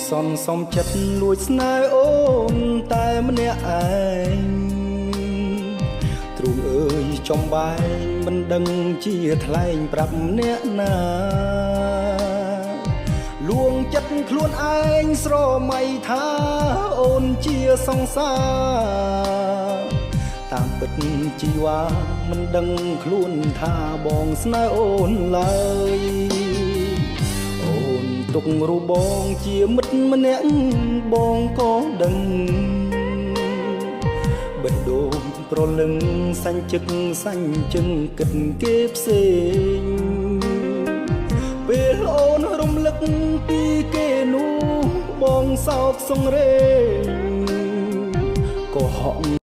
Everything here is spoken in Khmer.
សន់សំចិត្តលួចស្នេហ៍អូនតែម្នាក់ឯងទ្រូងអើយចំបែងមិនដឹងជាថ្លែងប្រាប់អ្នកណាលួងចិត្តខ្លួនឯងស្រមៃថាអូនជាសង្សារតាមពិតជីវ៉ាមិនដឹងខ្លួនថាបងស្នេហ៍អូនឡើយអូនទុករូបបងជាមិត្តម្នាក់បងក៏ដឹងបេះដូងប្រលឹងសាញ់ជឹកសាញ់ជឹងគិតគេផ្សេងពេលអូនរំលឹកពីគេនោះបងសោកសង្រេងក៏ហក់